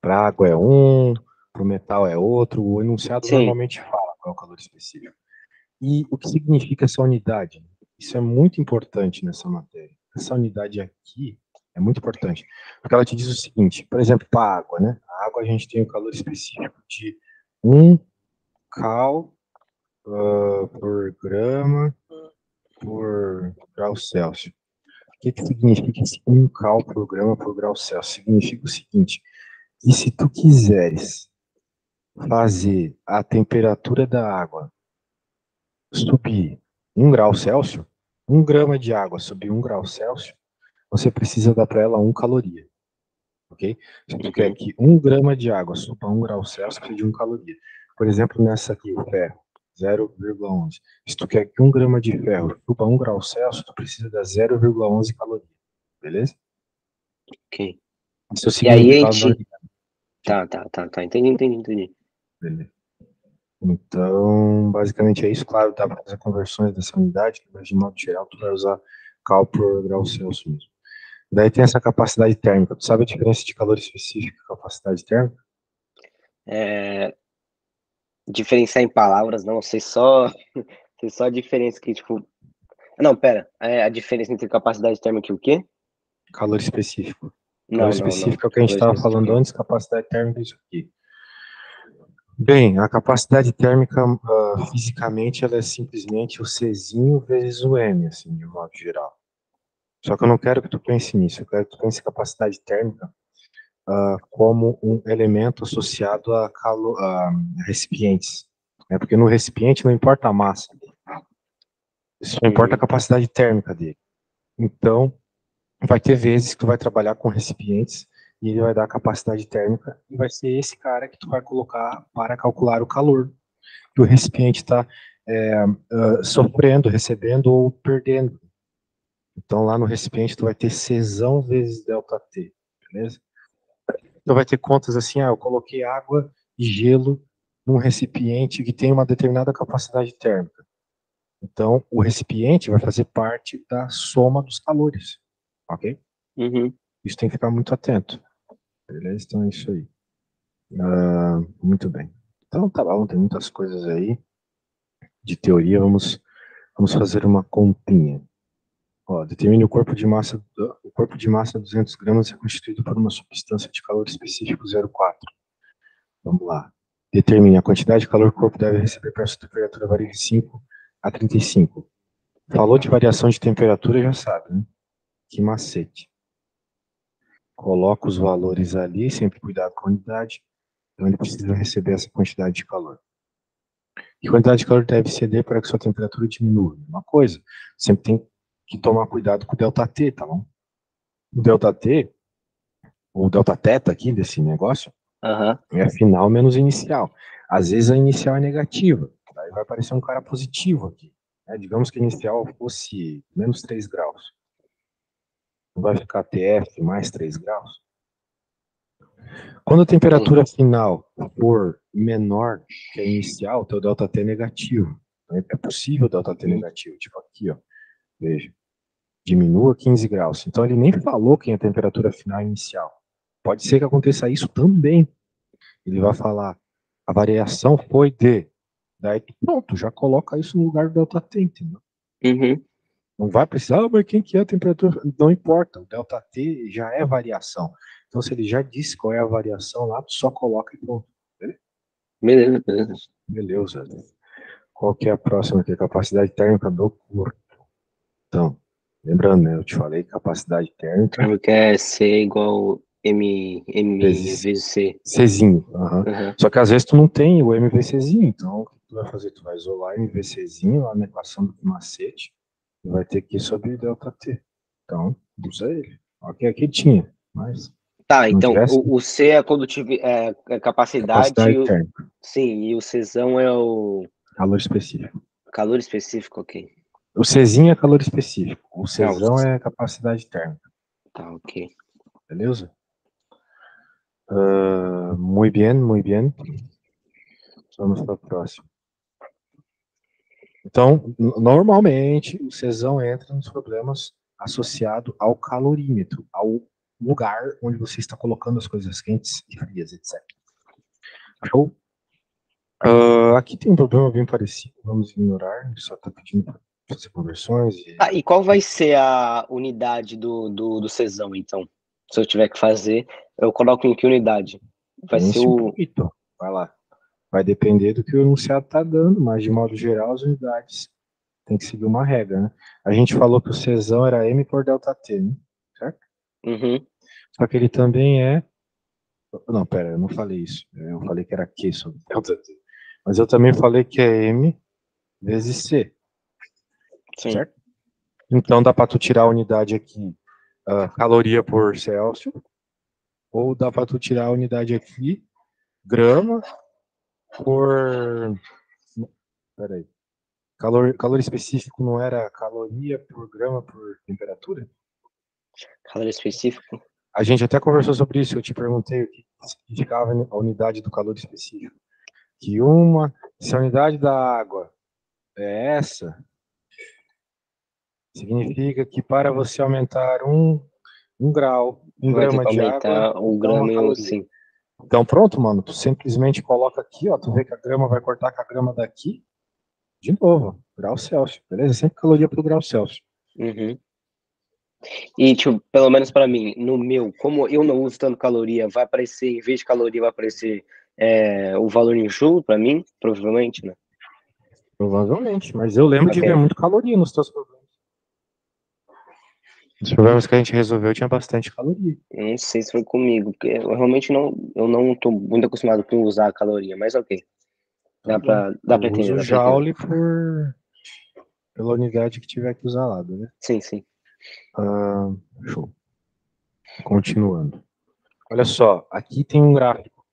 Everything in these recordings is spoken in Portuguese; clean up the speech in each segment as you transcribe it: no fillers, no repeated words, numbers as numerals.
Para água é um, para o metal é outro. O enunciado Sim. normalmente fala qual é o calor específico. E o que significa essa unidade? Isso é muito importante nessa matéria. Essa unidade aqui é muito importante, porque ela te diz o seguinte, por exemplo, para a água, né? A água a gente tem o calor específico de 1 cal por grama por grau Celsius. O que significa esse 1 cal por grama por grau Celsius? Significa o seguinte, que se tu quiseres fazer a temperatura da água subir 1 grau Celsius, 1 grama de água subir 1 grau Celsius, você precisa dar para ela 1 caloria, ok? Se tu quer que 1 grama de água suba 1 grau Celsius, precisa de 1 caloria. Por exemplo, nessa aqui, o ferro, 0,11. Se tu quer que 1 grama de ferro suba 1 grau Celsius, tu precisa dar 0,11 caloria, beleza? Ok. Esse é o E aí a significado da gente... unidade. Tá. Entendi. Beleza. Então, basicamente é isso. Claro, dá para fazer conversões dessa unidade, mas de modo geral, tu vai usar cal por grau Celsius mesmo. Daí tem essa capacidade térmica. Tu sabe a diferença de calor específico e capacidade térmica? Diferenciar em palavras, não, sei só a diferença que, tipo... Não, pera, a diferença entre capacidade térmica e o quê? Calor específico. Calor Não. específico é o que a gente Calor estava específico, falando não. antes, capacidade térmica é isso aqui. Bem, a capacidade térmica, fisicamente, ela é simplesmente o Czinho vezes o M, assim, de modo geral. Só que eu não quero que tu pense nisso, eu quero que tu pense capacidade térmica como um elemento associado a recipientes. Né? Porque no recipiente não importa a massa, isso não importa a capacidade térmica dele. Então, vai ter vezes que tu vai trabalhar com recipientes e ele vai dar capacidade térmica e vai ser esse cara que tu vai colocar para calcular o calor que o recipiente está sofrendo, recebendo ou perdendo. Então, lá no recipiente, tu vai ter Czão vezes ΔT, beleza? Então, vai ter contas assim, eu coloquei água e gelo num recipiente que tem uma determinada capacidade térmica. Então, o recipiente vai fazer parte da soma dos calores, ok? Isso tem que ficar muito atento, beleza? Então, é isso aí. Muito bem. Então, tá bom, tem muitas coisas aí de teoria, vamos fazer uma continha. Ó, determine o corpo de massa. O corpo de massa 200 gramas é constituído por uma substância de calor específico 0,4. Vamos lá. Determine a quantidade de calor que o corpo deve receber para a sua temperatura varia de 5 a 35. Falou de variação de temperatura, já sabe, né? Que macete. Coloca os valores ali, sempre cuidado com a unidade. Então ele precisa receber essa quantidade de calor. Que quantidade de calor deve ceder para que sua temperatura diminua? Uma coisa, sempre tem que tomar cuidado com o ΔT, tá bom? O ΔT, o delta teta aqui desse negócio, é a final menos inicial. Às vezes a inicial é negativa, daí vai aparecer um cara positivo aqui. Né? Digamos que a inicial fosse menos 3 graus. Vai ficar TF mais 3 graus. Quando a temperatura final for menor que a inicial, o teu ΔT é negativo. Então, é possível o ΔT negativo. Tipo aqui, ó. Veja. Diminua 15 graus. Então ele nem falou quem é a temperatura final inicial. Pode ser que aconteça isso também. Ele vai falar, a variação foi de. Daí pronto, já coloca isso no lugar do ΔT, entendeu? Não vai precisar, mas quem que é a temperatura? Não importa, o ΔT já é variação. Então, se ele já disse qual é a variação lá, tu só coloca e pronto. Beleza. Beleza. Qual que é a próxima aqui? Capacidade térmica do corpo. Então, lembrando, né? Eu te falei capacidade térmica Porque é C igual M vezes C. Czinho. Só que às vezes tu não tem o MVCzinho, então o que tu vai fazer? Tu vai isolar o MVCzinho lá na equação do macete e vai ter que ir sobre ΔT. Então, usa ele. Ok, aqui tinha, mas Tá, não então tivesse o C é a condutividade, é a capacidade, capacidade térmica, sim, e o Czão é o calor específico. calor específico, ok. O Czinho é calor específico, o Ah, Czão é capacidade térmica, tá, ok. beleza? Muy bien, muy bien. Vamos para o próximo. Então, normalmente, o Czão entra nos problemas associado ao calorímetro, ao lugar onde você está colocando as coisas quentes e frias, etc. Show? Aqui tem um problema bem parecido, vamos ignorar, só está pedindo para fazer conversões. E qual vai ser a unidade do Cezão, então? Se eu tiver que fazer, eu coloco em que unidade? Vai ser Pense um o... pouquinho, vai lá. Vai depender do que o enunciado está dando, mas de modo geral as unidades tem que seguir uma regra, né? A gente falou que o Czão era M por ΔT, né? Certo? Uhum. Só que ele também é... Não, pera, eu não falei isso. Eu falei que era Q sobre ΔT. Mas eu também falei que é M vezes C, Sim. certo? Então dá para tu tirar a unidade aqui, caloria por Celsius, ou dá para tu tirar a unidade aqui, grama por... Peraí. Calor específico não era caloria por grama por temperatura? Calor específico? A gente até conversou sobre isso, eu te perguntei o que significava a unidade do calor específico. Se a unidade da água é essa, significa que para você aumentar um grau, Vai ter grama que de água, aumentar o dá uma grama e o... caloria. Sim. Então pronto, mano, tu simplesmente coloca aqui, ó, tu vê que a grama vai cortar com a grama daqui, de novo, grau Celsius, beleza? Sempre caloria por grau Celsius. Uhum. E, tipo, pelo menos para mim, no meu, como eu não uso tanto caloria, vai aparecer, em vez de caloria, vai aparecer o valor em joule para mim, provavelmente, né? Provavelmente, mas eu lembro de ver Ok. muito caloria nos teus problemas. Os problemas que a gente resolveu tinha bastante caloria. Eu não sei se foi comigo, porque eu realmente eu não tô muito acostumado com usar a caloria, mas ok. Tá bom. Dá Eu pra entender, uso dá pra entender. joule pela unidade que tiver que usar lá, né? Sim, sim. Show. Continuando. Olha só, aqui tem um gráfico.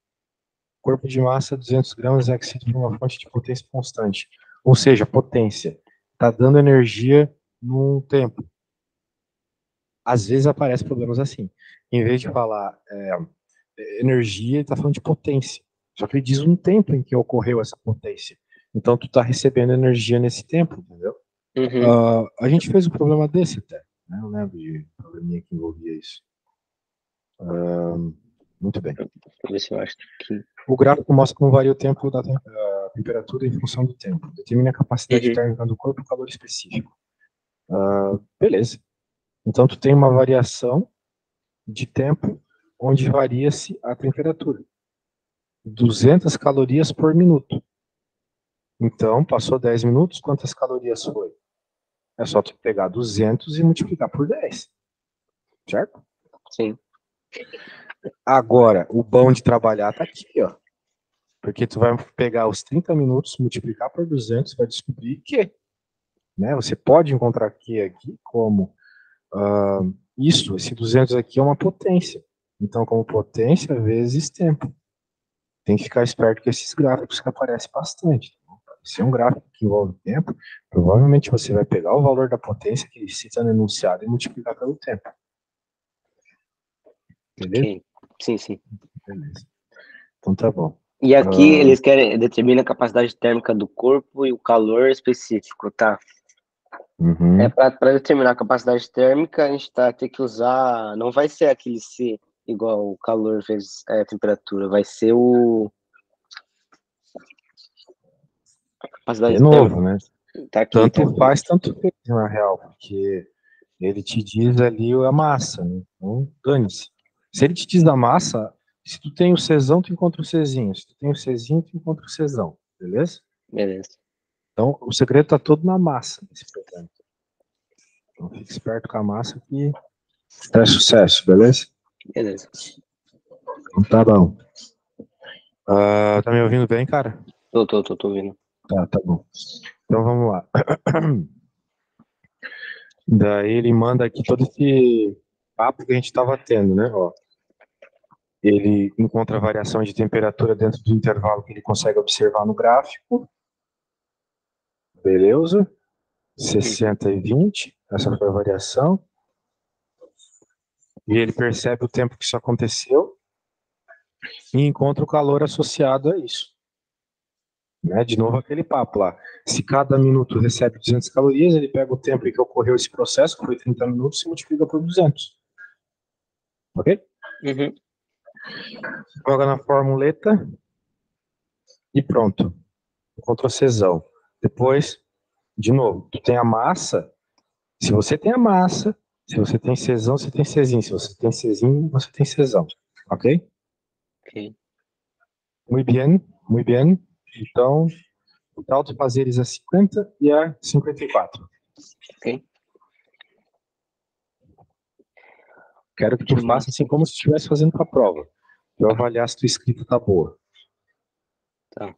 Corpo de massa 200 gramas é aquecido por uma fonte de potência constante. Ou seja, potência. Está dando energia num tempo. Às vezes aparecem problemas assim. Em vez de falar energia, ele está falando de potência. Só que ele diz um tempo em que ocorreu essa potência. Então, tu está recebendo energia nesse tempo, entendeu? Uhum. A gente fez um problema desse até. Né? Eu lembro de um probleminha que envolvia isso. Muito bem. Deixa eu ver se eu acho que... O gráfico mostra como varia o tempo da temperatura em função do tempo. Determina a capacidade Uhum. térmica do corpo e o calor específico. Beleza. Então, tu tem uma variação de tempo onde varia-se a temperatura. 200 calorias por minuto. Então, passou 10 minutos, quantas calorias foi? É só tu pegar 200 e multiplicar por 10. Certo? Sim. Agora, o bom de trabalhar tá aqui, ó. Porque tu vai pegar os 30 minutos, multiplicar por 200, vai descobrir que, né, você pode encontrar aqui como esse 200 aqui é uma potência. Então, como potência vezes tempo. Tem que ficar esperto com esses gráficos que aparecem bastante. Se é um gráfico que envolve tempo, provavelmente você vai pegar o valor da potência que ele cita no enunciado e multiplicar pelo tempo. Beleza? Ok. Sim, sim. Beleza. Então tá bom. E aqui eles querem determinar a capacidade térmica do corpo e o calor específico, tá? Uhum. Para determinar a capacidade térmica, a gente tem que usar. Não vai ser aquele C igual o calor vezes temperatura, vai ser a capacidade De novo, térmica. né? Tá aqui, tá Tanto aqui. faz, tanto fez, na real, porque ele te diz ali a massa, né? Então, dane-se. Se ele te diz a massa, se tu tem o Czão, tu encontra o Czinho. Se tu tem o Czinho, tu encontra o Czão. Beleza? Beleza. Então, o segredo tá todo na massa desse problema. Então, fique esperto com a massa que é sucesso, beleza? Beleza. Então, tá bom. Tá me ouvindo bem, cara? Tô ouvindo. Tá bom. Então, vamos lá. Daí ele manda aqui todo esse papo que a gente estava tendo, né? Ó, ele encontra a variação de temperatura dentro do intervalo que ele consegue observar no gráfico. Beleza? 60 e 20, essa foi a variação. E ele percebe o tempo que isso aconteceu e encontra o calor associado a isso. Né? De novo aquele papo lá. Se cada minuto recebe 200 calorias, ele pega o tempo em que ocorreu esse processo, que foi 30 minutos, e multiplica por 200. Ok? Uhum. Joga na formuleta e pronto. Ctrl Czão. Depois, de novo, tu tem a massa. Se você tem a massa, se você tem Czão, você tem Czinho. Se você tem Czinho, você tem Czão. Ok? Ok. Muy bien, muy bien. Então, o tal de fazeres é 50 e é 54. Ok. Quero que tu faça assim como se estivesse fazendo para a prova. Eu avaliar se tua escrita tá boa. Tá.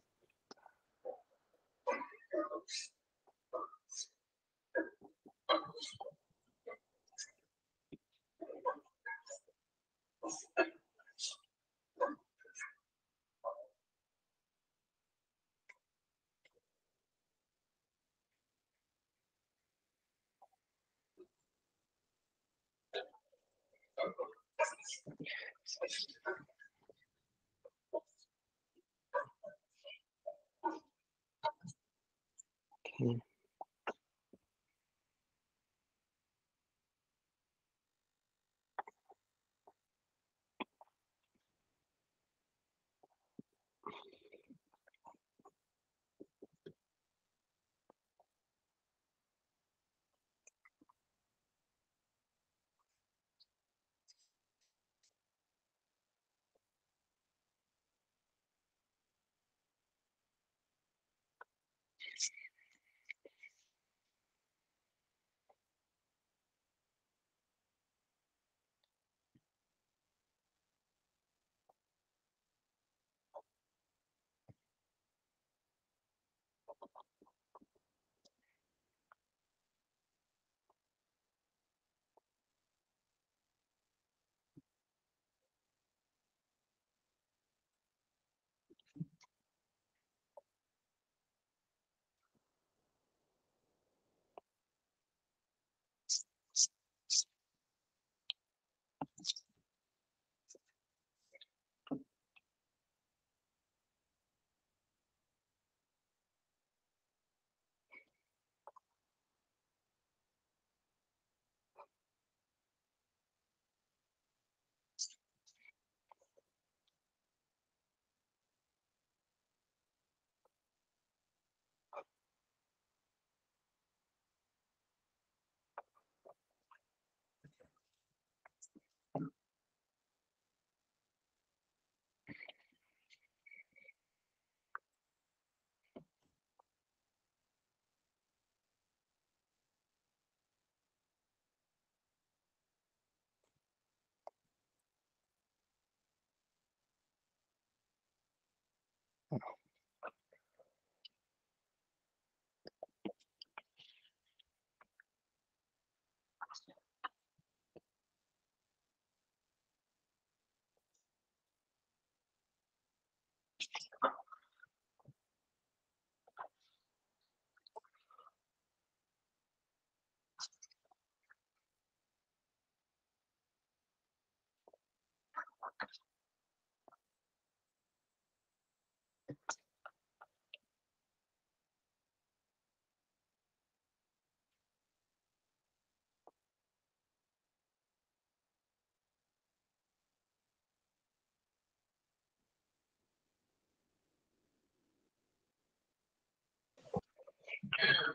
Ok.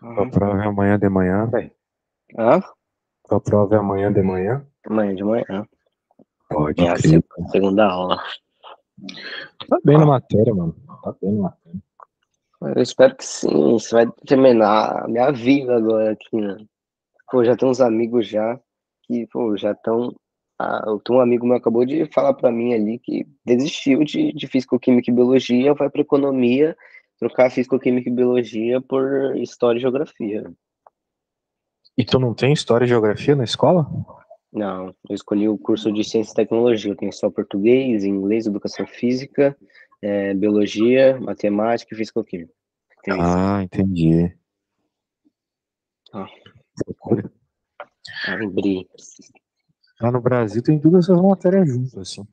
Tua prova é amanhã de manhã, velho. Hã? Tua prova é amanhã de manhã? Amanhã de manhã. Pode É a crer. segunda aula. Tá bem na matéria, mano. Tá bem na matéria. Eu espero que sim. Isso vai terminar a minha vida agora aqui, né? Pô, já tem uns amigos já que, pô, já estão. Ah, um amigo meu acabou de falar pra mim ali que desistiu de Físico-Química e Biologia, vai pra Economia, trocar Físico-Química e Biologia por História e Geografia. E tu não tem história e geografia na escola? Não, eu escolhi o curso de Ciência e Tecnologia. Eu tenho só português, inglês, educação física, biologia, matemática e físico-química. Tem isso. Ah, entendi. Ó, Loucura. lembrei. Lá no Brasil tem todas essas matérias juntas, assim.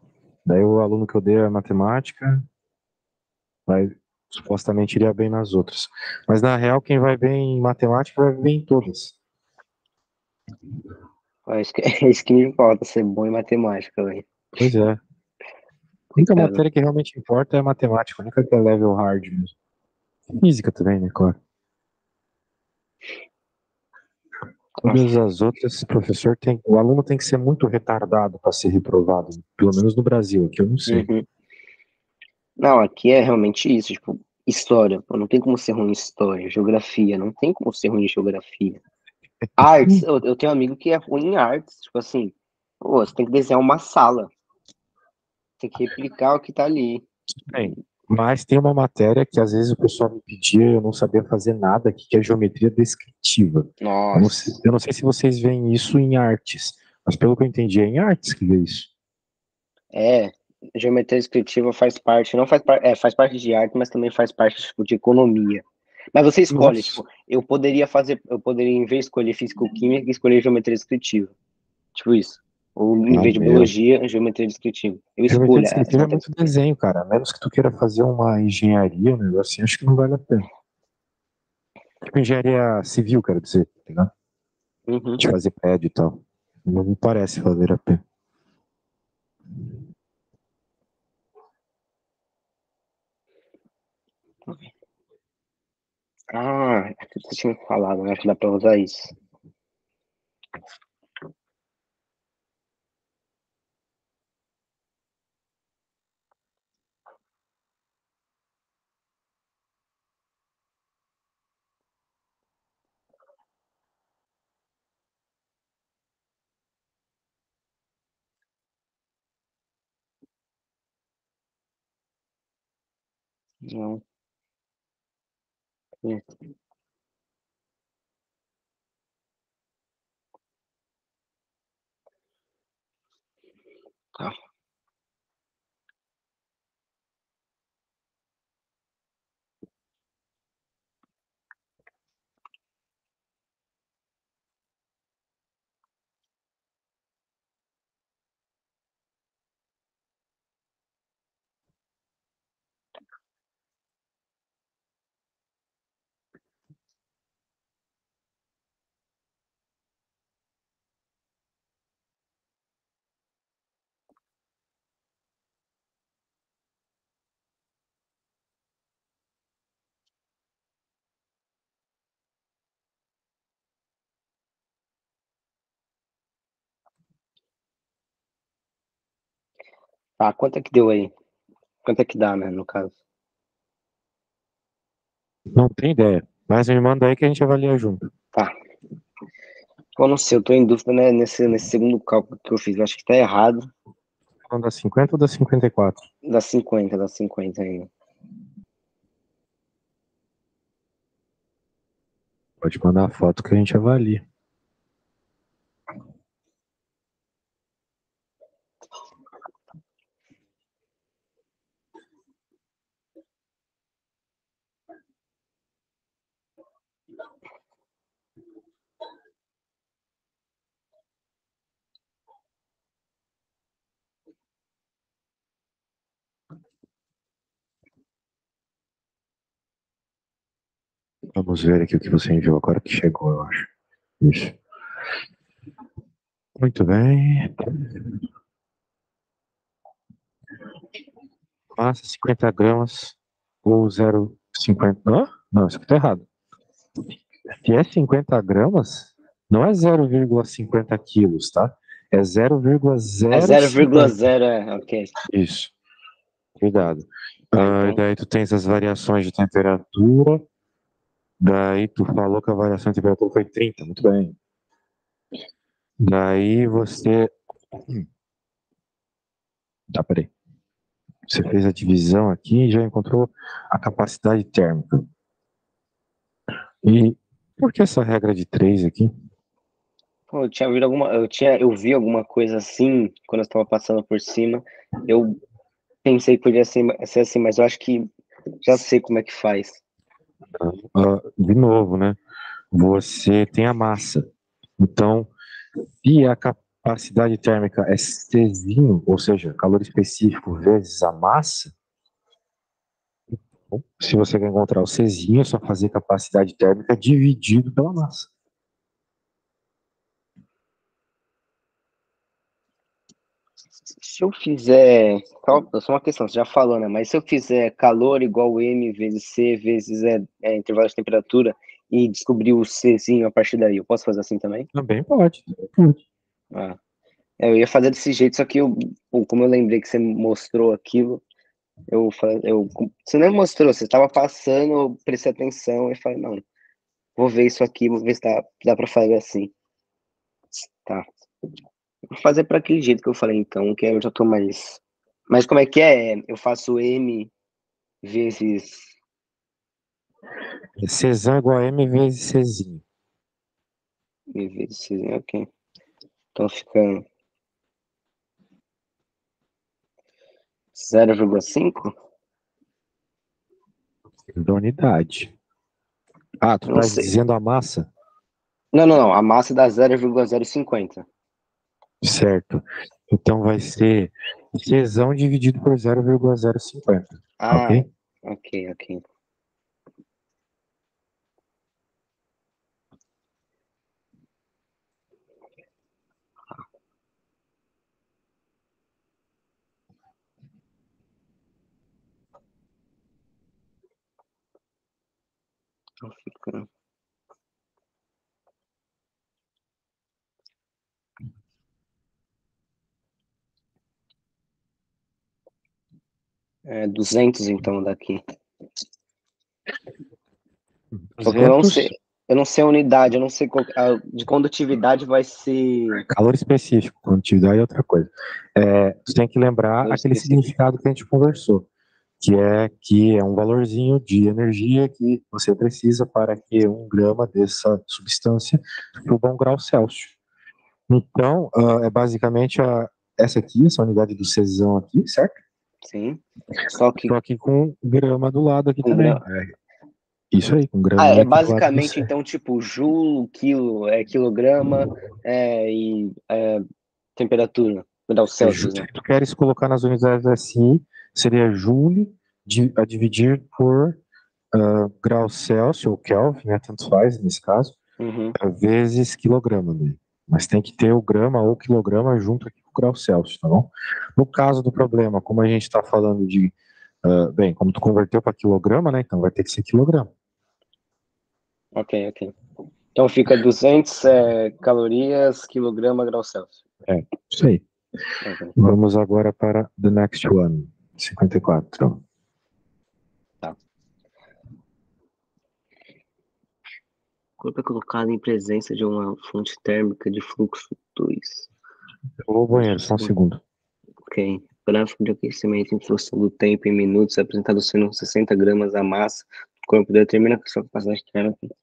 Daí o aluno que odeia matemática vai supostamente iria bem nas outras. Mas na real, quem vai bem em matemática vai bem em todas. É isso que, é isso que me importa, ser bom em matemática, velho. Pois é. A única Cara, matéria que realmente importa é a matemática, a única que é level hard mesmo. Física também, né, claro. Todas as outras, o aluno tem que ser muito retardado para ser reprovado, pelo menos no Brasil, aqui eu não sei. uhum. Não, aqui é realmente isso, tipo, história, pô, não tem como ser ruim em história, geografia, não tem como ser ruim em geografia. Artes, eu tenho um amigo que é ruim em artes, tipo assim, pô, você tem que desenhar uma sala, tem que replicar o que tá ali. Bem, mas tem uma matéria que às vezes o pessoal me pedia e eu não sabia fazer nada, que é geometria descritiva. Nossa, Eu não sei se vocês veem isso em artes, mas pelo que eu entendi, é em artes que vê isso. é, geometria descritiva faz parte, não faz parte, faz parte de arte, mas também faz parte, tipo, de economia. Mas você escolhe, Nossa, tipo, eu poderia, em vez de escolher físico-química, escolher geometria descritiva. Tipo isso. Ou em ah, vez de meu. biologia, geometria descritiva. Eu Geometria escolho essa descritiva é matéria. muito desenho, cara. A menos que tu queira fazer uma engenharia, um negócio assim, acho que não vale a pena. Tipo engenharia civil, quero dizer, tá ligado? Uhum. De fazer prédio e tal. Não me parece valer a pena. Ah, você tinha me falado, né? Que dá pra usar isso. Não. Tá. Tá, quanto é que deu aí? Quanto é que dá, né, no caso? Não tem ideia. Mas me manda aí que a gente avalia junto. Tá. Eu não sei, eu tô em dúvida, né, nesse segundo cálculo que eu fiz. Eu acho que tá errado. Falando das 50 ou das 54? Dá 50 ainda. Pode mandar a foto que a gente avalia. Vamos ver aqui o que você enviou agora que chegou, eu acho. Isso. Muito bem. Massa 50 gramas ou 0,50. Hã? Não, isso aqui tá errado. Se é 50 gramas, não é 0,50 quilos, tá? É É 0,050. 0,0, ok. Isso. Cuidado. Tá, E então. daí tu tens as variações de temperatura. Daí tu falou que a variação de temperatura foi 30. Muito bem. Daí você. Tá, peraí. Você fez a divisão aqui e já encontrou a capacidade térmica. E por que essa regra de 3 aqui? Pô, eu vi alguma coisa assim quando eu estava passando por cima. Eu pensei que podia ser assim, mas eu acho que já sei como é que faz. De novo, né? Você tem a massa. Então, se a capacidade térmica é Czinho, ou seja, calor específico vezes a massa, se você quer encontrar o Czinho, é só fazer capacidade térmica dividido pela massa. Se eu fizer. Só uma questão, você já falou, né? Mas se eu fizer calor igual M vezes C vezes intervalo de temperatura e descobrir o Czinho a partir daí, eu posso fazer assim também? Também pode. Pode. Ah, eu ia fazer desse jeito, só que como eu lembrei que você mostrou aquilo, você nem mostrou, você estava passando, eu prestei atenção e falei, não, vou ver isso aqui, vou ver se dá para fazer assim. Tá. Vou fazer para aquele jeito que eu falei, então, que eu já tô mais. Mas como é que é? Eu faço M vezes. Czão igual a M vezes Czinho. M vezes C, ok. Então fica 0,5? Da unidade. Ah, tu Não tá sei. dizendo a massa? Não, não, não. A massa dá 0,050. Certo. Então vai ser Czão dividido por 0,050. Ah, Ok? ok, ok. Então fica. É 200 então daqui. Porque 200 eu não sei a unidade, eu não sei de condutividade vai ser calor específico, condutividade é outra coisa. Você tem que lembrar valor aquele específico. significado que a gente conversou, que é um valorzinho de energia que você precisa para que 1 grama dessa substância suba 1 grau Celsius. Então, é basicamente essa aqui, essa unidade do Czão aqui, certo? Sim. Só que Só que com grama do lado aqui com também. grama. Isso aí, com Ah, graminha é aqui do lado do basicamente C. então tipo joule, quilo, quilograma e temperatura, grau Celsius, Se né? tu queres colocar nas unidades SI, seria joule a dividir por grau Celsius ou Kelvin, né, tanto faz nesse caso, Uhum. vezes quilograma, né? Mas tem que ter o grama ou quilograma junto aqui com o grau Celsius, tá bom? No caso do problema, como a gente está falando de, bem, como tu converteu para quilograma, né, então vai ter que ser quilograma. Ok, ok. Então fica 200 calorias, quilograma, grau Celsius. Isso aí. Ok, Vamos agora para the next one, 54. tá. Corpo é colocado em presença de uma fonte térmica de fluxo 2. Eu vou ao banheiro, só um segundo. Ok. Gráfico de aquecimento em função do tempo em minutos, apresentado sendo 60 gramas a massa do corpo, determina a sua capacidade térmica.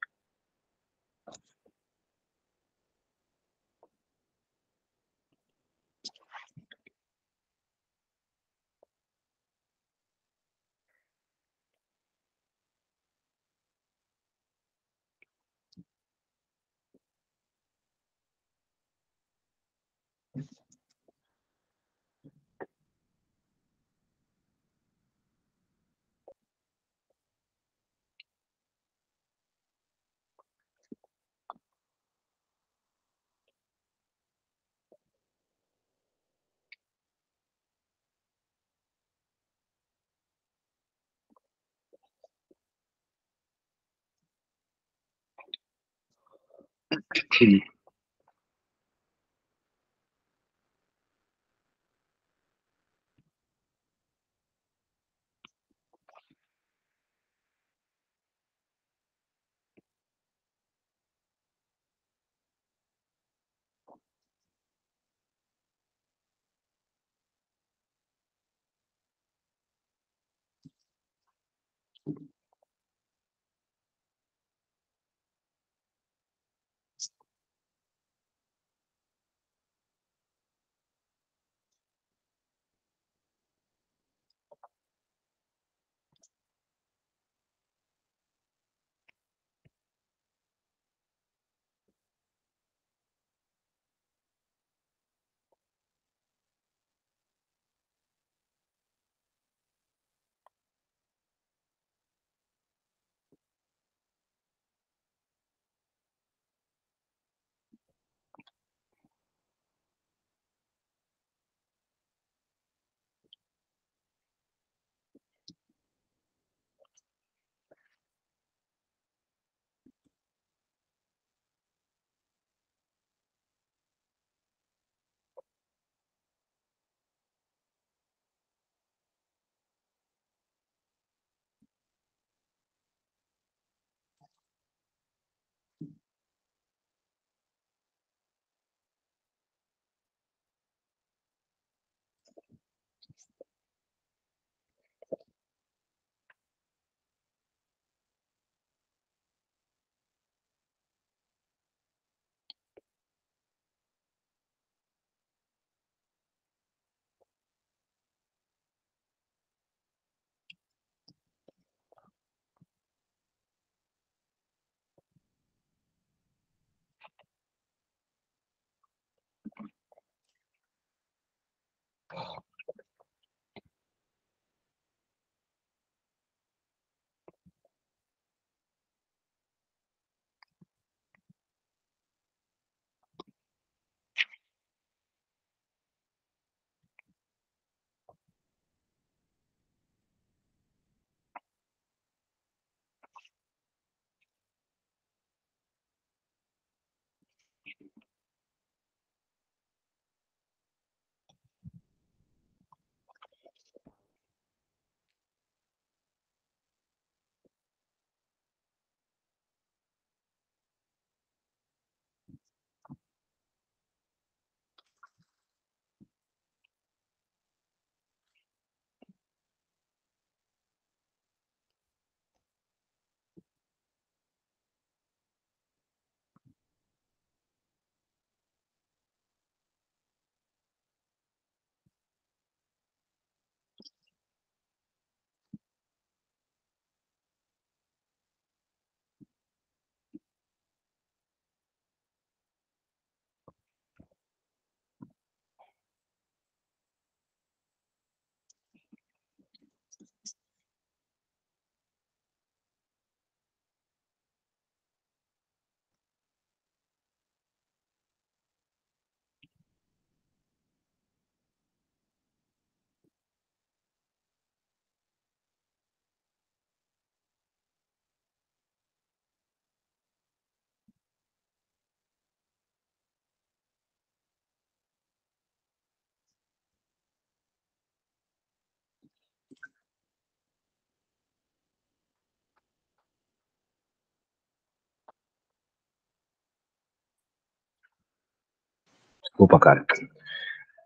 Opa, cara.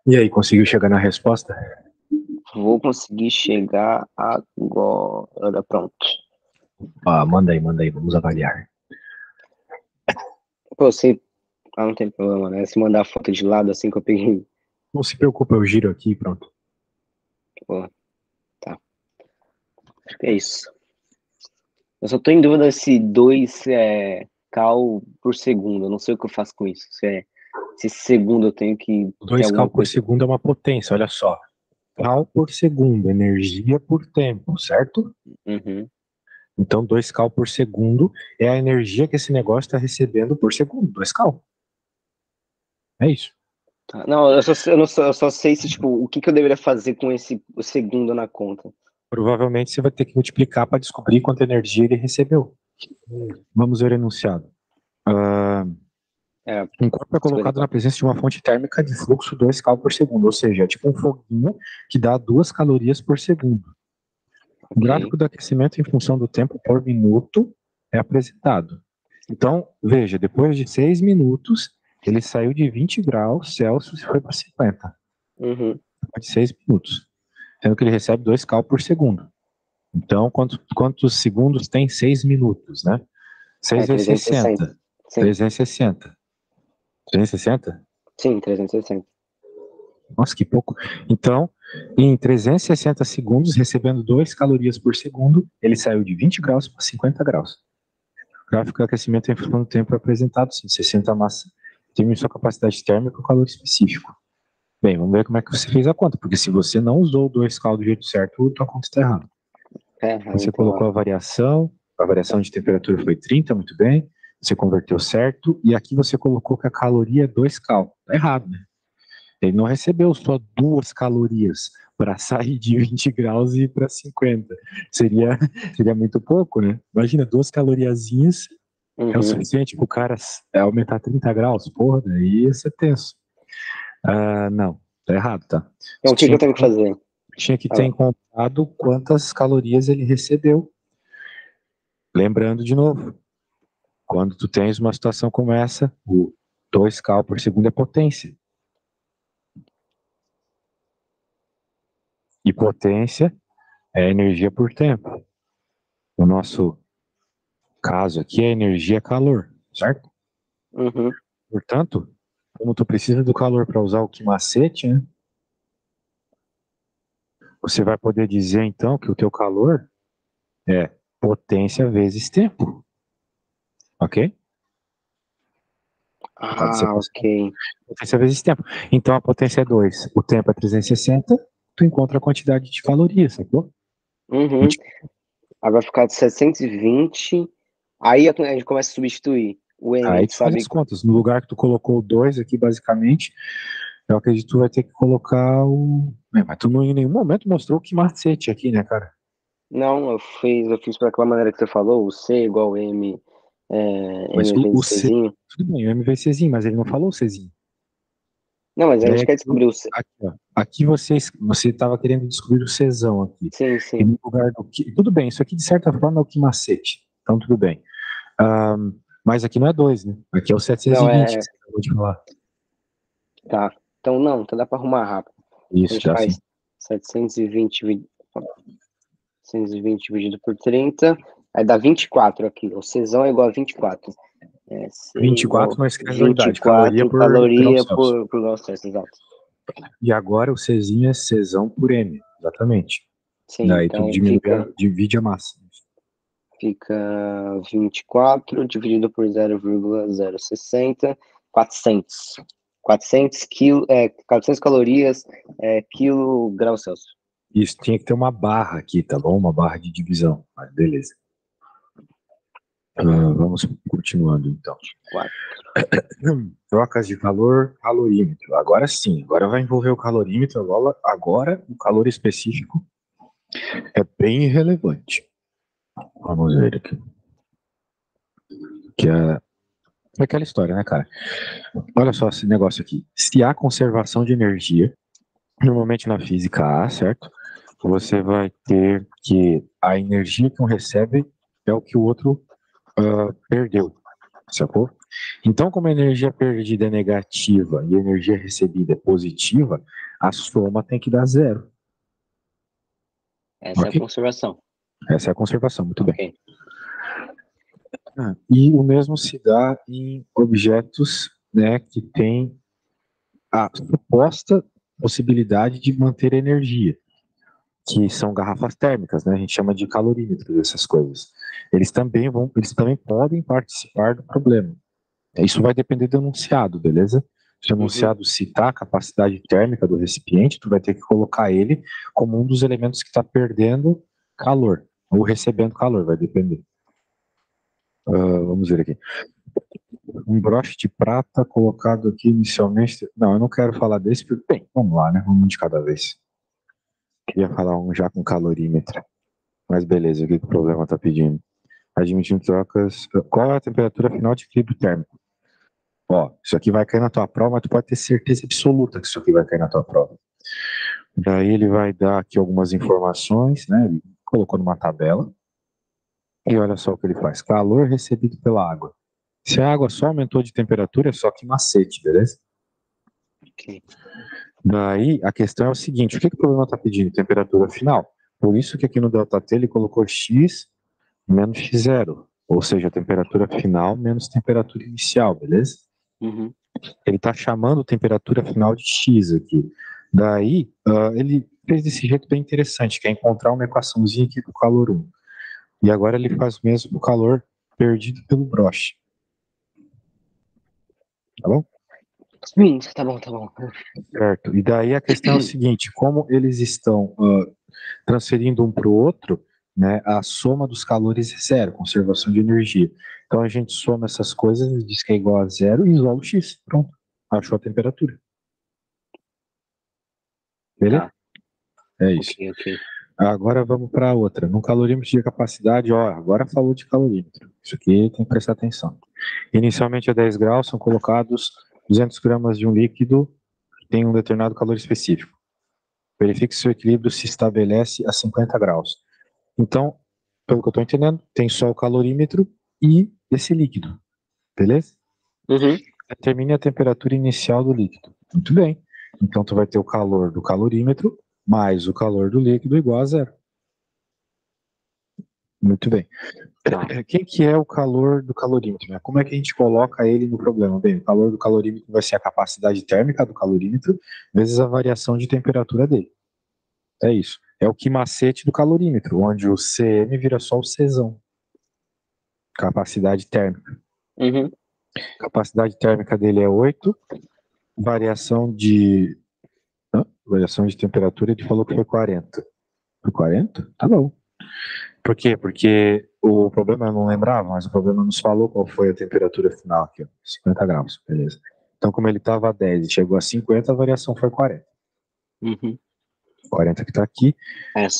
E aí, conseguiu chegar na resposta? Vou conseguir chegar agora. Pronto. Ah, manda aí, vamos avaliar. Pô, você. Ah, não tem problema, né? Se mandar a foto de lado assim que eu peguei. Não se preocupa, eu giro aqui e pronto. Pô, tá. Acho que é isso. Eu só tô em dúvida se 2 cal por segundo. Eu não sei o que eu faço com isso. Se esse segundo eu tenho que ter 2 cal alguma por coisa. segundo é uma potência, olha só. Cal por segundo, energia por tempo, certo? Uhum. Então, 2 cal por segundo é a energia que esse negócio está recebendo por segundo. 2 cal. É isso. Tá. Não, eu só sei se, tipo, o que eu deveria fazer com esse segundo na conta. Provavelmente você vai ter que multiplicar para descobrir quanta energia ele recebeu. Vamos ver o enunciado. É, Um corpo é colocado na 54. presença de uma fonte térmica de fluxo 2 cal por segundo, ou seja, é tipo um foguinho que dá 2 calorias por segundo. O Ok. gráfico do aquecimento em função do tempo por minuto é apresentado. Então, veja, depois de 6 minutos, ele saiu de 20 graus Celsius e foi para 50. Uhum. Depois de 6 minutos. Sendo que ele recebe 2 cal por segundo. Então, quantos segundos tem 6 minutos, né? 6 É vezes 360. 60. Sim, 360. 360? sim, 360. Nossa, que pouco. Então, em 360 segundos, recebendo 2 calorias por segundo, ele saiu de 20 graus para 50 graus. O gráfico de aquecimento em função do tempo é apresentado, sim, 60 massa, determine sua capacidade térmica ou calor específico. Bem, vamos ver como é que você fez a conta, porque se você não usou o 2 cal do jeito certo, a conta está errada. É, Você então, colocou a variação de temperatura foi 30, muito bem, você converteu certo, e aqui você colocou que a caloria é 2 cal. Está errado, né? Ele não recebeu só 2 calorias para sair de 20 graus e ir para 50. Seria muito pouco, né? Imagina, 2 caloriazinhas é o uhum. suficiente para o cara aumentar 30 graus. Porra, daí ia ser tenso. Não, tá errado, tá? Então, Você o que eu tenho que fazer? tinha que ter Ah, encontrado quantas calorias ele recebeu. Lembrando de novo, quando tu tens uma situação como essa, o 2 cal por segundo é potência. E potência é energia por tempo. No nosso caso aqui, a energia é calor, certo? uhum. Portanto, como tu precisa do calor para usar o quimacete, né, você vai poder dizer então que o teu calor é potência vezes tempo, ok? Pode ser Ah, ok. potência vezes tempo. Então a potência é 2, o tempo é 360, tu encontra a quantidade de calorias, sacou? Uhum. Aí vai ficar de 720. Aí a gente começa a substituir. O M, a Aí gente tu faz sabe. as contas. No lugar que tu colocou o 2 aqui, basicamente, eu acredito que tu vai ter que colocar o. Mas tu não em nenhum momento mostrou o que macete aqui, né, cara? Não, eu fiz para aquela maneira que você falou, o C igual M Mas MV o de C, Czinho. tudo bem, o MVCzinho, mas ele não falou o Czinho. Não, mas a E aí gente quer descobrir o C. aqui, ó, aqui você estava querendo descobrir o Czão aqui. Sim, E sim. no lugar do que. Tudo bem, isso aqui de certa forma é o que macete. Então tudo bem. Mas aqui não é 2, né? Aqui é o Não, 720 que você acabou de falar. tá. Então, não, então dá pra arrumar rápido. A Isso, gente dá sim. faz 720 dividido por 30, aí dá 24 aqui. O Czão é igual a 24. C 24 igual não esquece da unidade. Caloria 24 por grau caloria Celsius. por grau Celsius, exato. E agora o Czinho é Czão por M. Exatamente. Sim, Daí tu então divide a massa. fica 24 dividido por 0,060, 400. 400 calorias, quilo grau Celsius. Isso, tinha que ter uma barra aqui, tá bom? Uma barra de divisão. Mas beleza. Vamos continuando, então. 4. Trocas de calor, calorímetro. Agora sim, agora vai envolver o calorímetro. Agora o calor específico é bem irrelevante. Vamos ver aqui. Que é aquela história, né, cara? Olha só esse negócio aqui. Se há conservação de energia, normalmente na física há, certo? Você vai ter que a energia que um recebe é o que o outro perdeu, sacou? Então, como a energia perdida é negativa e a energia recebida é positiva, a soma tem que dar zero. Essa é a Ok? conservação. Essa é a conservação, muito bem. Ok. E o mesmo se dá em objetos, né, que têm a suposta possibilidade de manter energia, que são garrafas térmicas, né? A gente chama de calorímetros, essas coisas. Eles também podem participar do problema. Isso vai depender do enunciado, beleza? Se o enunciado citar a capacidade térmica do recipiente, tu vai ter que colocar ele como um dos elementos que está perdendo calor, ou recebendo calor, vai depender. Vamos ver aqui. Um broche de prata colocado aqui inicialmente. Não, eu não quero falar desse, porque, bem, vamos lá, né? Vamos de cada vez. Queria falar um já com calorímetro. Mas beleza, o que o problema está pedindo? Admitindo trocas. Qual é a temperatura final de equilíbrio térmico? Ó, isso aqui vai cair na tua prova, mas tu pode ter certeza absoluta que isso aqui vai cair na tua prova. Daí ele vai dar aqui algumas informações, né? Ele colocou numa tabela. E olha só o que ele faz. Calor recebido pela água. Se a água só aumentou de temperatura, é só que macete, beleza? Ok. Daí a questão é o seguinte: o que o problema está pedindo? Temperatura final. Por isso que aqui no ΔT ele colocou X menos X0. Ou seja, a temperatura final menos temperatura inicial, beleza? Ele está chamando temperatura final de X aqui. Daí, ele fez desse jeito bem interessante, que é encontrar uma equaçãozinha aqui do calor 1. E agora ele faz o mesmo do calor perdido pelo broche. Tá bom? Sim, tá bom, tá bom. Certo. E daí a questão é o seguinte: como eles estão transferindo um para o outro, né, a soma dos calores é zero, conservação de energia. Então a gente soma essas coisas, diz que é igual a zero e isola o X. Pronto. Achou a temperatura. Beleza? Tá. É isso. Ok. Agora vamos para outra. No calorímetro de capacidade, ó, agora falou de calorímetro. Isso aqui tem que prestar atenção. Inicialmente a 10 graus são colocados 200 gramas de um líquido que tem um determinado calor específico. Verifique se o equilíbrio se estabelece a 50 graus. Então, pelo que eu estou entendendo, tem só o calorímetro e esse líquido, beleza? Determine a temperatura inicial do líquido. Muito bem. Então, tu vai ter o calor do calorímetro mais o calor do líquido igual a zero. Muito bem. Quem que é o calor do calorímetro? Né? Como é que a gente coloca ele no problema? Bem, o calor do calorímetro vai ser a capacidade térmica do calorímetro vezes a variação de temperatura dele. É isso. É o que macete do calorímetro, onde o Cm vira só o Czão. Capacidade térmica. Capacidade térmica dele é 8. Variação de temperatura, ele falou que foi 40. Foi 40? Tá bom. Por quê? Porque o problema eu não lembrava, mas o problema nos falou qual foi a temperatura final aqui, ó, 50 graus, beleza. Então, como ele estava a 10 e chegou a 50, a variação foi 40. 40 que está aqui.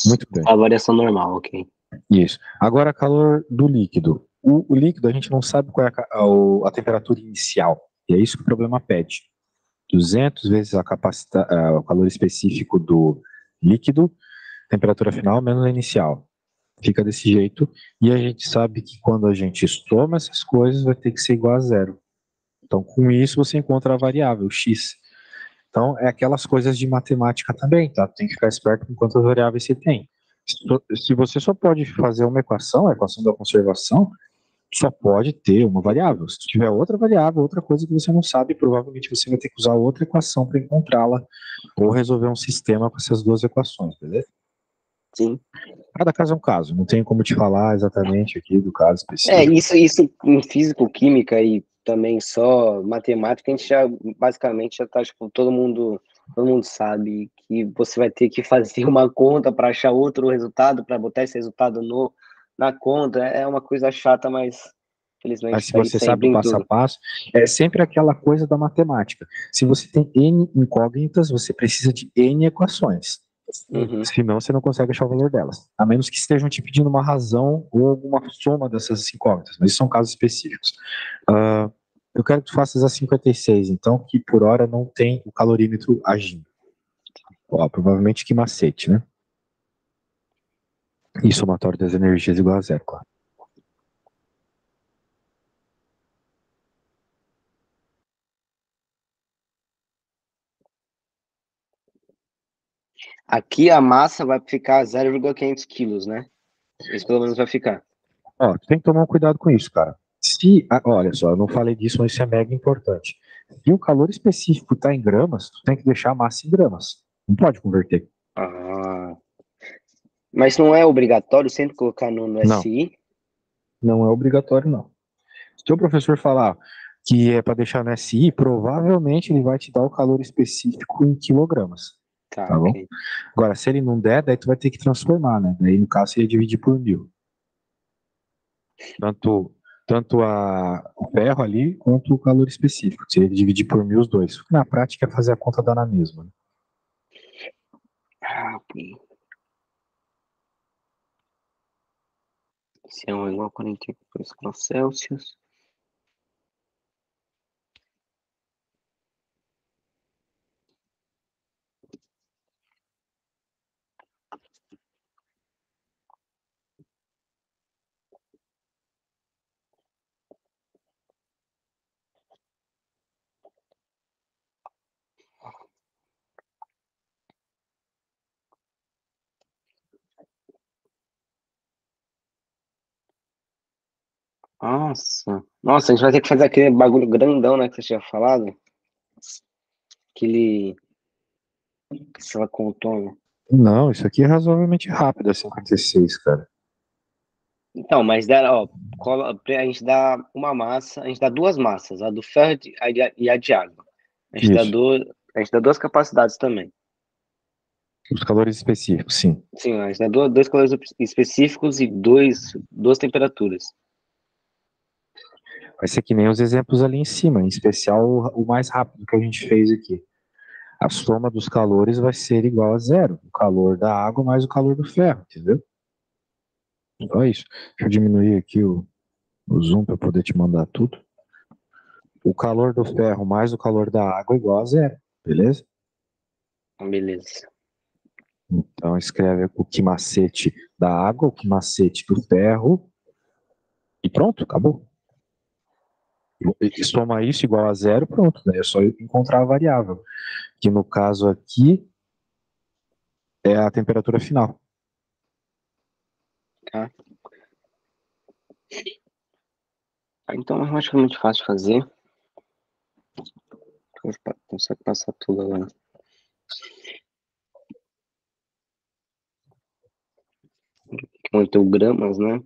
Muito bem. A variação normal, ok. Isso. Agora, calor do líquido. o líquido, a gente não sabe qual é a temperatura inicial. E é isso que o problema pede. 200 vezes o calor específico do líquido, temperatura final menos a inicial. Fica desse jeito. E a gente sabe que quando a gente soma essas coisas, vai ter que ser igual a zero. Então, com isso, você encontra a variável x. Então, é aquelas coisas de matemática também, tá? Tem que ficar esperto com quantas variáveis você tem. Se você só pode fazer uma equação, a equação da conservação, só pode ter uma variável. Se tiver outra variável, outra coisa que você não sabe, provavelmente você vai ter que usar outra equação para encontrá-la, ou resolver um sistema com essas duas equações, beleza? Sim. Cada caso é um caso, não tenho como te falar exatamente aqui do caso É, específico. isso em físico, química e também só matemática, a gente já basicamente já tá, tipo, todo mundo sabe que você vai ter que fazer uma conta para achar outro resultado, para botar esse resultado no, na conta. É uma coisa chata, mas Mas felizmente se tá aí você sabe o sempre em passo a tudo. passo, é sempre aquela coisa da matemática. Se você tem N incógnitas, você precisa de N equações. Uhum. Senão você não consegue achar o valor delas. A menos que estejam te pedindo uma razão ou alguma soma dessas incógnitas. Mas isso são casos específicos. Uh, eu quero que tu faças a 56, então, que por hora não tem o calorímetro agindo. Ó, provavelmente que macete, né? E somatório das energias igual a zero, claro. Aqui a massa vai ficar 0,500 quilos, né? Isso pelo menos vai ficar. Ó, tu tem que tomar um cuidado com isso, cara. Olha só, eu não falei disso, mas isso é mega importante. Se o calor específico está em gramas, tu tem que deixar a massa em gramas. Não pode converter. Ah, mas não é obrigatório sempre colocar no Não, SI? não é obrigatório, não. Se o professor falar que é para deixar no SI, provavelmente ele vai te dar o calor específico em quilogramas, Tá, tá bom? ok. Agora, se ele não der, daí tu vai ter que transformar, né? Daí, no caso, você ia dividir por 1.000. Tanto, o ferro ali, quanto o calor específico. Se ele dividir por 1.000 os dois. Na prática, é fazer a conta dar na mesma, né? Ah, ok. Se é 1 igual a 42 graus Celsius. Nossa, a gente vai ter que fazer aquele bagulho grandão, né, que você tinha falado. Aquele, aquela contona. Não, isso aqui é razoavelmente rápido, a 56, cara. Então, mas dela, ó, a gente dá uma massa, a gente dá duas massas, a do ferro e a de água. Isso. A gente dá duas capacidades também. Os calores específicos, sim. Sim, a gente dá dois calores específicos e duas temperaturas. Vai ser que nem os exemplos ali em cima, em especial o mais rápido que a gente fez aqui. A soma dos calores vai ser igual a zero. O calor da água mais o calor do ferro, entendeu? Então é isso. Deixa eu diminuir aqui o zoom para poder te mandar tudo. O calor do ferro mais o calor da água é igual a zero, beleza? Beleza. Então escreve o que macete da água, o que macete do ferro e pronto, acabou. E soma isso igual a zero, pronto, né? É só encontrar a variável, que no caso aqui é a temperatura final. Tá? Então, eu acho que é muito fácil de fazer. Consegue passar tudo agora. Muito gramas, né?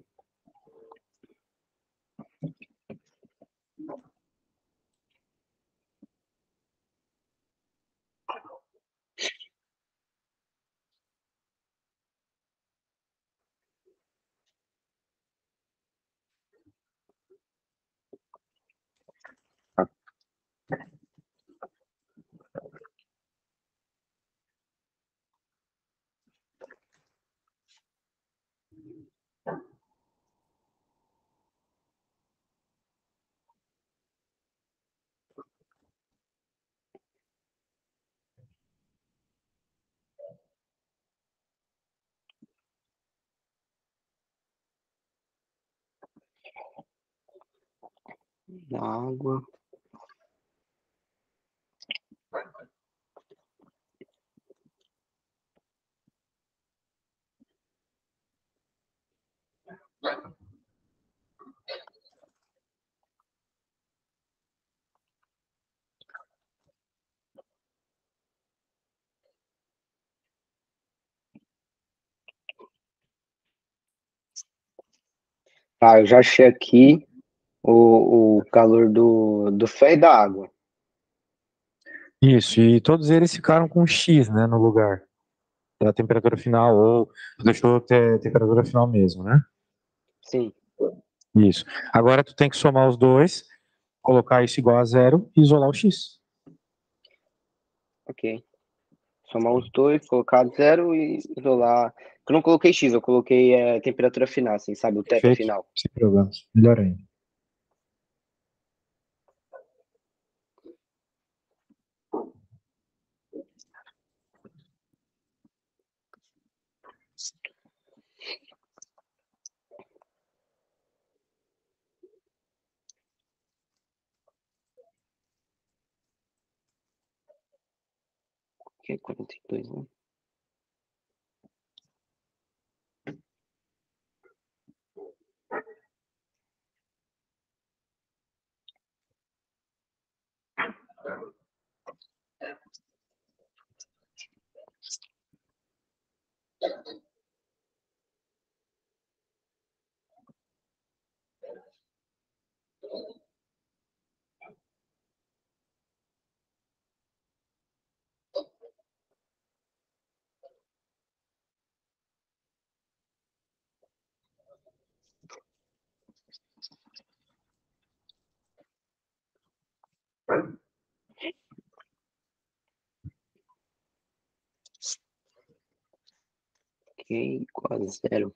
Água. Tá, eu já achei aqui o calor do fé e da água. Isso, e todos eles ficaram com X, né, no lugar da temperatura final, ou deixou ter temperatura final mesmo, né? Sim, Isso. Agora tu tem que somar os dois, colocar isso igual a zero e isolar o X. ok. Somar os dois, colocar zero e isolar. Eu não coloquei X, eu coloquei temperatura final, assim, sabe? O teta Perfeito? final. Sem problemas. Melhor ainda. Que é 42, né? Ok, igual a zero.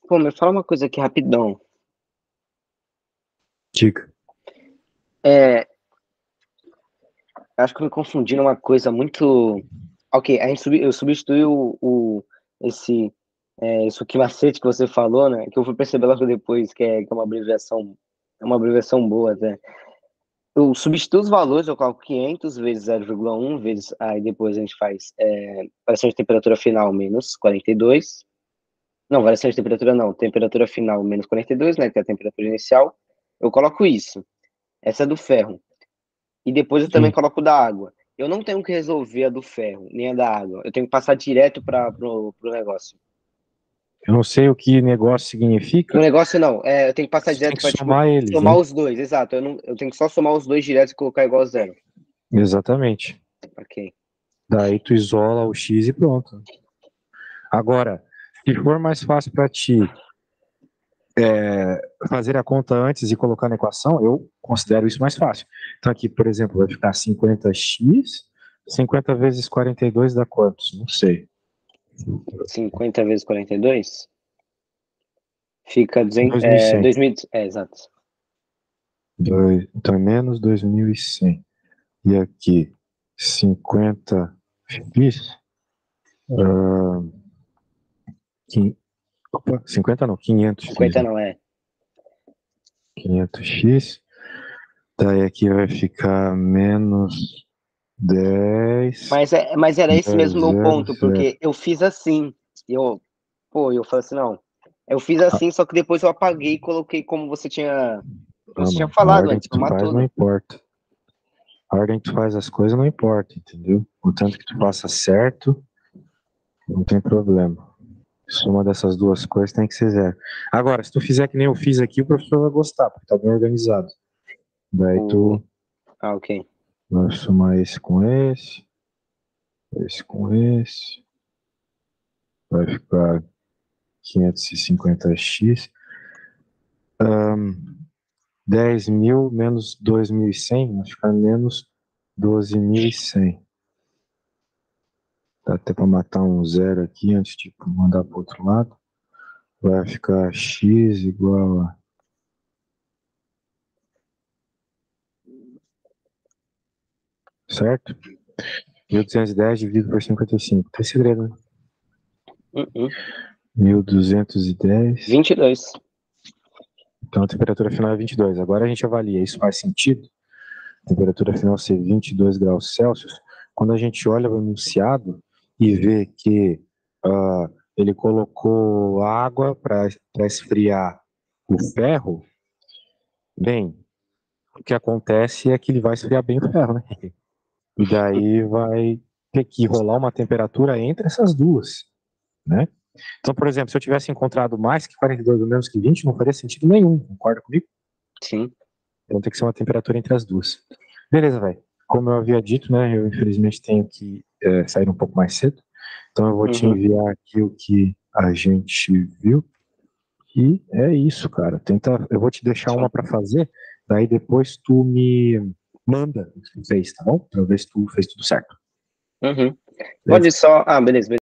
Pô, me fala uma coisa aqui rapidão. Dica. É, acho que eu me confundi numa coisa muito. Ok, eu substituí isso que macete que você falou, né? Que eu fui perceber logo depois que é uma abreviação boa até. Eu substituo os valores, eu coloco 500 vezes 0,1 vezes, aí depois a gente faz variação de temperatura final menos 42. Não, variação de temperatura não, temperatura final menos 42, né? Que é a temperatura inicial. Eu coloco isso. Essa é do ferro. E depois eu também Sim. coloco da água. Eu não tenho que resolver a do ferro, nem a da água. Eu tenho que passar direto para pro negócio. Eu não sei o que negócio O significa, negócio não, eu tenho que passar você tem direto que para, tipo, somar eles, somar né? os dois, exato. Eu tenho que só somar os dois direto e colocar igual a zero. Exatamente. Ok. Daí tu isola o X e pronto. Agora, se for mais fácil para ti fazer a conta antes e colocar na equação, eu considero isso mais fácil. Então aqui, por exemplo, vai ficar 50x, 50 vezes 42 dá quantos? Não sei. 50 vezes 42 fica 2100. 2000, exato. Então é menos 2100. E aqui, 50x, ah, opa, 50 não, 500x, 50 né? não é. 500x, daí aqui vai ficar menos 10, Mas era esse mesmo meu 0, ponto, 0. porque eu fiz assim. Eu falei assim, não. Eu fiz assim, só que depois eu apaguei e coloquei como Ah, você tinha mano, a falado ordem antes, que tu somar faz não tudo. importa. A ordem que tu faz as coisas não importa, entendeu? O tanto que tu faça certo, não tem problema. Soma dessas duas coisas tem que ser zero. Agora, se tu fizer que nem eu fiz aqui, o professor vai gostar, porque tá bem organizado. Daí O... tu Ah, ok. vai somar esse com esse, vai ficar 550x. 10.000 menos 2.100 vai ficar menos 12.100. Dá até para matar um zero aqui antes de mandar para o outro lado. Vai ficar x igual a... Certo? 1.210 dividido por 55. Tem segredo, né? 1.210. 22. Então a temperatura final é 22. Agora a gente avalia. Isso faz sentido? A temperatura final ser 22 graus Celsius. Quando a gente olha o enunciado e vê que ele colocou água para esfriar o ferro, bem, o que acontece é que ele vai esfriar bem o ferro, né? E daí vai ter que rolar uma temperatura entre essas duas, né? Então, por exemplo, se eu tivesse encontrado mais que 42 ou menos que 20, não faria sentido nenhum, concorda comigo? Sim. Então tem que ser uma temperatura entre as duas. Beleza, velho. Como eu havia dito, né, eu infelizmente tenho que sair um pouco mais cedo, então eu vou te Uhum. enviar aqui o que a gente viu. E é isso, cara. Eu vou te deixar uma Só. para fazer, daí depois tu me manda o que tu fez, tá bom? Pra eu ver se tu fez tudo certo. Uhum. Pode Beleza? só. Ah, beleza.